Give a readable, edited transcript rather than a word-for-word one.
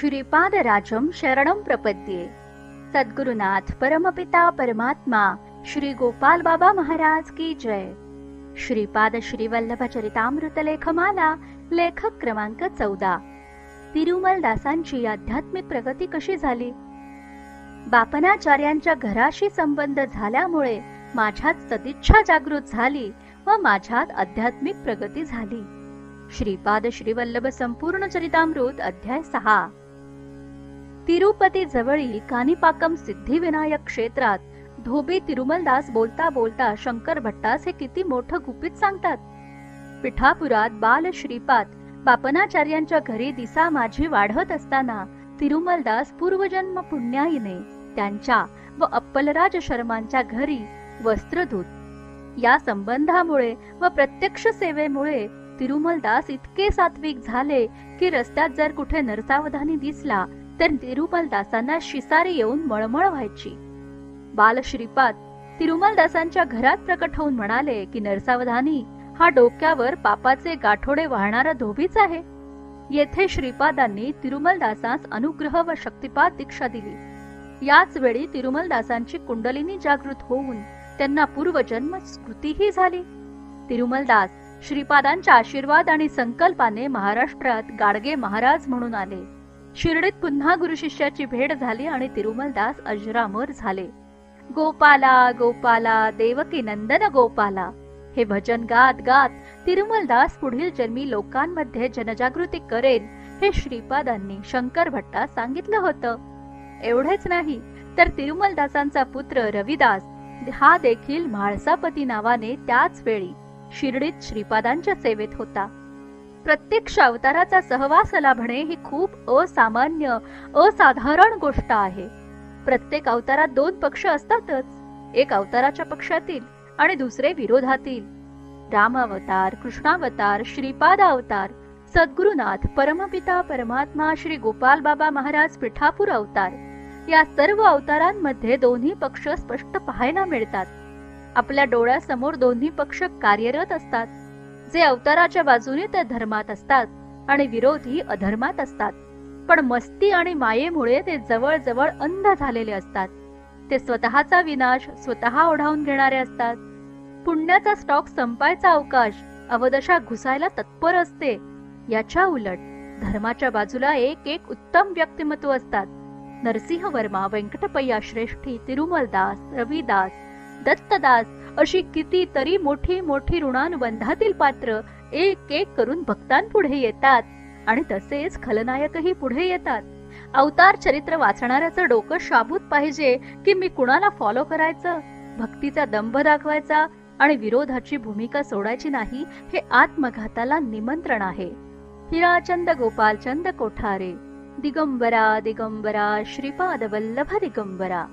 श्रीपादराजं शरणं प्रपद्ये। सद्गुरुनाथ परमपिता परमात्मा श्री गोपाल बाबा महाराज की जय। श्रीपाद श्रीवल्लभ चरितामृत लेखमाला, लेखक क्रमांक 14। तिरुमल दासांची आध्यात्मिक प्रगती कशी झाली? बापनाचार्यांच्या घराशी संबंध झाल्यामुळे माझ्यात सदिच्छा जागृत झाली व माझ्यात आध्यात्मिक प्रगती झाली। श्रीपाद श्रीवल्लभ संपूर्ण चरितामृत अध्याय 6। तिरुपती जवळील कानिपाकम सिद्धिविनायक क्षेत्रात धोबी तिरुमलदास बोलता बोलता शंकर भट्टास हे किती मोठं गुपित सांगतात। पिठापुरात बाल श्रीपाद बापनाचार्यांच्या घरी दिसा माझी वाढत असताना तिरुमलदास पूर्वजन्म पुण्याईने त्यांच्या व अप्पलराज शर्मांच्या घरी वस्त्रधूत या संबंधामुळे व प्रत्यक्ष सेवेमुळे तिरुमलदास इतके सात्विक झाले की रस्त्यात जर कुठे नरसावधानी दिसला तर तिरुमलदासांना शिसारी येऊन मळमळ व्हायची। बाल श्रीपाद तिरुमलदासांच्या घरात प्रकट होऊन म्हणाले की नरसावधानी हा डोक्यावर पापाचे गाठोडे वाहणारा धोबीच आहे। येथे श्रीपादांनी तिरुमलदासांस अनुग्रह व शक्तिपात दीक्षा दिली। याच वेळी तिरुमलदासांची कुंडलिनी जागृत होऊन त्यांना पूर्वजन्म स्मृतीही झाली। तिरुमलदास श्रीपादांच्या आशीर्वाद आणि संकल्पाने महाराष्ट्रात गाडगे महाराज म्हणून आले। शिर्डीत पुन्हा गुरु शिष्याची भेट झाली आणि तिरुमलदास अजरामर झाले। गोपाला गोपाला देवकी नंदन गोपाला हे भजन गात गात तिरुमलदास पुढील जन्मी लोकांमध्ये जनजागृती करेल हे श्रीपादांनी शंकर भट्टास सांगितलं होतं। एवढेच नाही तर तिरुमलदासांचा पुत्र रविदास हा देखील म्हाळसापती नावाने त्याच वेळी शिर्डीत श्रीपादांच्या सेवेत होता। प्रत्यक्ष अवताराचा सहवास लाभणे ही खूप असामान्य असाधारण गोष्ट आहे। प्रत्येक अवतारात दोन पक्ष असतातच, एक अवताराच्या पक्षातील आणि दुसरे विरोधातील। राम अवतार, कृष्णावतार, श्रीपाद अवतार, सद्गुरुनाथ परमपिता परमात्मा श्री गोपाल बाबा महाराज पिठापूर अवतार या सर्व अवतारांमध्ये दोन्ही पक्ष स्पष्ट पाहायला मिळतात। आपल्या डोळ्यासमोर दोन्ही पक्ष कार्यरत असतात। जे अवताराच्या बाजूने ते धर्मात असतात आणि विरोधी अधर्मात असतात, पण मस्ती आणि मायेमुळे ते जवळजवळ अंध झालेले असतात। ते स्वतःचा विनाश स्वतः ओढावून घेणारे असतात। पुण्याचा स्टॉक संपायचा अवकाश अवदशा घुसायला तत्पर असते। याच्या उलट धर्माच्या बाजूला एक एक उत्तम व्यक्तिमत्व असतात। नरसिंह वर्मा, व्यंकटपय्या श्रेष्ठी, तिरुमलदास, रविदास, दत्तदास अशी कितीतरी मोठी मोठी ऋणानुबंधातील पात्र एक एक करून भक्तांपुढे येतात आणि तसेच खलनायकही पुढे येतात। अवतार चरित्र वाचणाऱ्याचं डोकं शाबूत पाहिजे की मी कुणाला फॉलो करायचं, भक्तीचा दंभ दाखवायचा आणि विरोधाची भूमिका सोडायची नाही हे आत्मघाताला निमंत्रण आहे। हिराचंद गोपालचंद कोठारे, दिगंबरा दिगंबरा श्रीपाद वल्लभ दिगंबरा।